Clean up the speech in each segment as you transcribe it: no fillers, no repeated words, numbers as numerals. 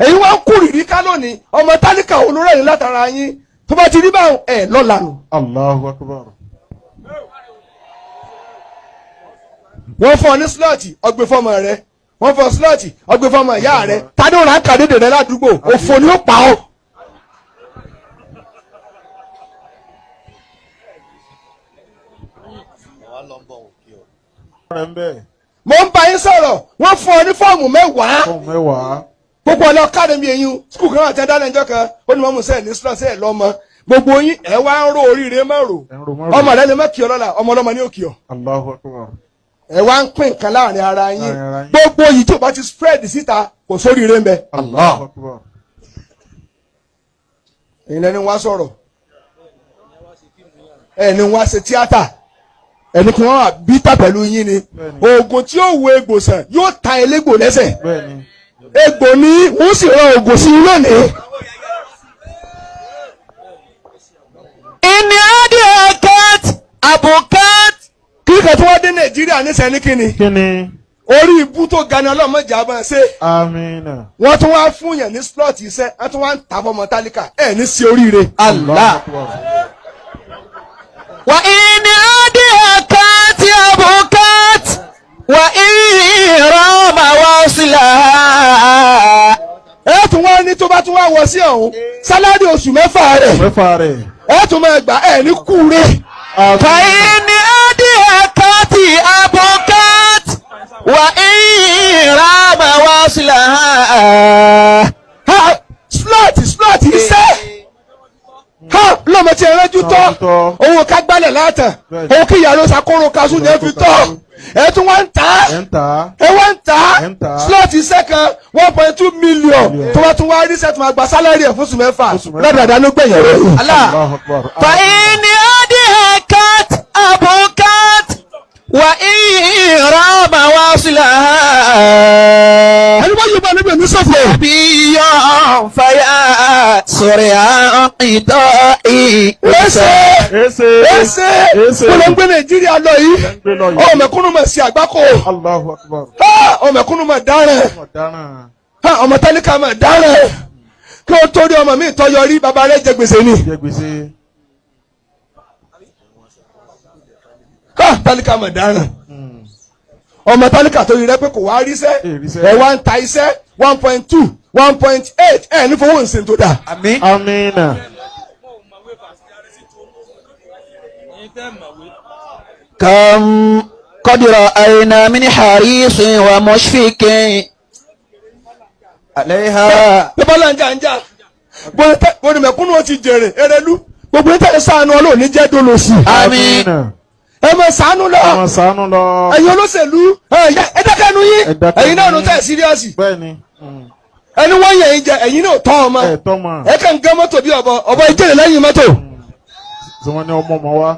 èyí wá ń kúrìrí ká lónìí ọmọ tálíkà olórẹ́yìn látara yín tó bá ti rí báwọn ẹ̀ lọ́la nù. Allahu Akbar. wọ́n fọ́ ní slọ́ọ̀tì ọgbẹ́ fọ́mọ rẹ wọ́n fọ́ slọ́ọ̀tì ọgbẹ́ fọ́mọ ìyá rẹ tani ó rà ń kàdédè rẹ ládùúgbò òfò ni ó pa ọ́. mo ń bá yín sọ̀rọ̀ wọ́n fún ọ ní fọ́ọ̀mù mẹ́wàá gbogbo ọ̀nà academy eyín skul kan àti ẹ̀dá lẹ́jọ́ kan ó ní wọ́n mú sẹ́ẹ̀ ní slọ́ọ̀tì ẹ̀ lọ́mọ gbogbo yín ẹ̀ wá ń ró oríire mọ́rò ọmọ rẹ ni mẹ́kì ọlọ́la ọmọ ọlọ́mọ ní òkè ọ̀. Allahu Akbar. ẹ wá ń pín nǹkan láàrin ara yín gbogbo yìí tó bá ti spread síta kò sóríire ń bẹ. Allahu Akbar. ẹni wá sọ̀rọ̀ ẹni wá ṣe tíátà ẹni kí wọ́n wà bítà pẹ̀lú yín ni oògùn tí ó wo egbò sàn yóò ta elégbò lẹ́sẹ̀ egbò ní wọ́n sì rán oògùn sí lónìí. ìní adìẹ cat abukat. kíkẹ́ tí wọ́n dé nàìjíríà níṣẹ́ ní kíni orí ibú tó ga ni ọlọ́mọdé àbá ṣe. Amina. wọ́n tún wá fún yàn ní slot iṣẹ́ wọ́n tún wá ń ta fọmọ tálíkà ẹ̀ ní sí oríire. Allah. Wa in adiyakati abukat wa irama wasila. ẹ tún wá ní tó bá tún wá wọ sí ọ̀hún sálárì oṣù mẹ́fà rẹ̀ ẹ tún máa gbà ẹ̀ ní kúure. Fa in adiyakati abukat wa irama wasila. slot iṣẹ́. ha lọ́mọ tí ẹ rẹ́jú tọ́ owó ká gbálẹ̀ látàn owó kí ìyá ló ṣàkóró kaṣú ní ẹ fi tọ́ ẹ tún wá ń ta slot iṣẹ́ kan 1.2 million tó bá tún wá rí sẹ́tù máa gba sálárì ẹ̀ fún oṣù mẹ́fà ládàá ló gbẹ̀yẹ̀ rẹ̀. Allah. Fa in adiyakati abukat wa irama wasila. ẹni bá yóò bá níbi ní sọ́fọ̀. bí yọ̀ fàyà sọ̀rọ̀ àìtọ́ ẹsẹ̀ kó ló ń gbé nàìjíríà lọ yìí ọmọ mẹ̀kúnnù mọ̀ sí àgbákò ọmọ mẹ̀kúnnù mọ̀ dáràn ọmọ tálíkà mọ̀ dáràn kí o torí ọmọ mi tọyọ rí bàbá rẹ̀ jẹ gbèsè ni tálíkà mọ̀ dáràn ọmọ tálíkà tó rí rẹ pé kò wá ríṣẹ́ ẹ wá ń ta iṣẹ́ 1.2 1.8 ẹ ní fowó ǹsìn tó dà. Amina. كم قد رأينا من حريص ومشفق عليها. bọ́lá ń jà bọ́lá mẹ̀kúnnù ó ti jèrè erelu gbogbo ní tẹ̀lé sànù ọlọ́ọ̀ni jẹ́ dolóṣì. àmín. ẹ mọ ṣàánú lọ ẹ̀yin olóṣèlú ẹ dákẹ́nu yín ẹ̀yin náà ló tẹ̀ síríọ́sì ẹni wọ́n yẹ̀ yín jẹ ẹ̀yin náà tọ́ ọmọ ẹ kàn ń gẹ́ mọ́tò bí ọ̀bọ ìjẹ́rẹ̀ lẹ́yìn mọ́tò. tí wọ́n ní ọmọ wa.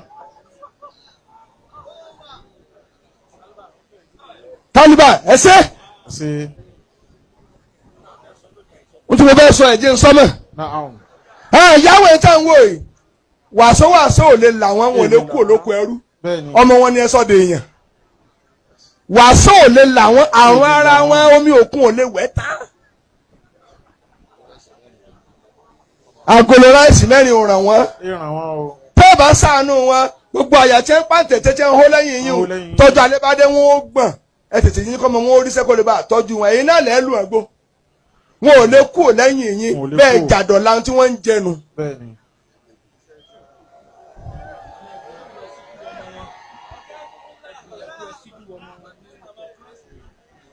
tálíbà ẹsẹ̀ n tún bẹ bẹ́ẹ̀ sọ ẹ̀jẹ̀ nsọ́mọ̀ ìyáwó ẹ̀ tá ń wò yìí wàásù ò lè là wọ́n ò lè kú olóko ẹrú ọmọ wọn ni ẹ sọ de èèyàn wàásù ò lè là wọ́n àrùn ara wọn omi òkun ò lè wẹ̀ tán agolo ráìsì mẹ́rin ò ràn wọ́n tẹ́ bá ṣàánú wọn gbogbo àyà tí ń pàǹtẹ̀ tẹ́tẹ́ ń hó lẹ́yìn yín o tọ́jú alẹ́bàdé wọn ó gbọ̀n ẹ tètè yín kọ́ mọ wọn ó rí sẹ́kọ̀ọ́ lè bá tọ́jú wọn èyí náà lẹ́ẹ̀ lù ẹ̀gbọ́ wọn ò lè kú lẹ́yìn yín bẹ́ẹ̀ jàdọ̀ láwọn tí wọ́n ń jẹnu.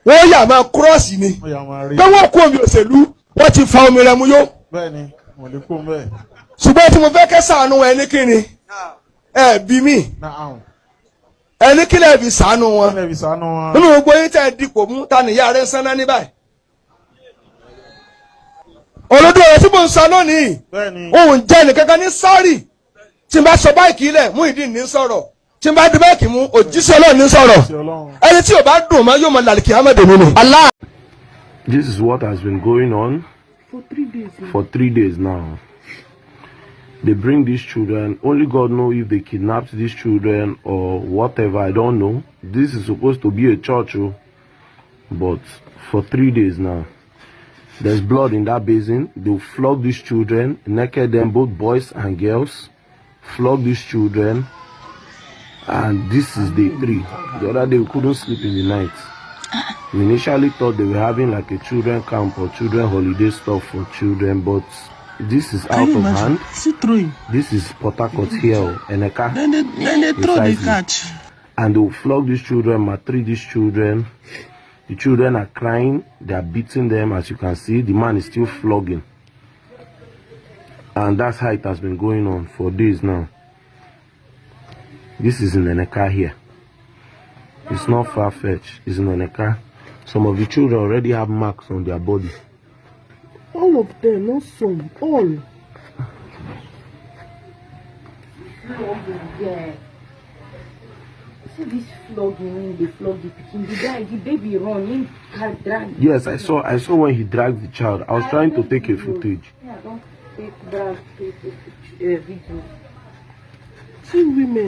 wọ́n yà máa kúrọ́ọ̀sì ni pé wọ́n kú omi òṣèlú wọ́n ti fa omi rẹ̀ mu yó. ṣùgbọ́n tí mo fẹ́ kẹ́ ṣàánú ẹ ní kíni ẹ bí mi ẹni kílẹ̀ fi ṣàánú wọn nínú gbogbo yín tẹ́ ẹ dipò mú ta nìyá rẹ̀ ń sáná ní báyìí. olódò rẹ̀ tí mo ń sọ lónìí òun jẹ́ nìkankan ní sọ́ọ̀rì tí n bá sọ báyìí lẹ̀ mú ìdí ní sọ̀rọ̀ tí n bá dé báyìí mú òjíṣẹ́ Ọlọ́run ní sọ̀rọ̀ ẹni tí ò bá dùn mọ́ yóò mọ làlìkì amẹ́dẹ̀ nínú. Allah. This is what has been going on for 3 days now. They bring these children. Only God knows if they kidnapped these children or whatever. I don't know. This is supposed to be a church, but for 3 days now, There's blood in that basin. They'll flog these children, naked them, both boys and girls. Flog these children. And this is day 3. The other day we couldn't sleep in the night. We initially thought they were having like a children camp or children holiday stuff for children, but this is out of hand. This is Port Harcourt here, Eneka. Then they throw the catch. And they'll flog these children, maltreat these children. The children are crying, they are beating them, as you can see. The man is still flogging. And that's how it has been going on for days now. This is in Eneka here. It's not far-fetched. It's in Eneka. Some of the children already have marks on their body. All of them, not some, all. Yeah. See this flogging, they flog the pikin. The baby run, he can't drag. Yes, I saw when he dragged the child. I was trying to take a footage. Yeah, don't take drag, take video. 2 women.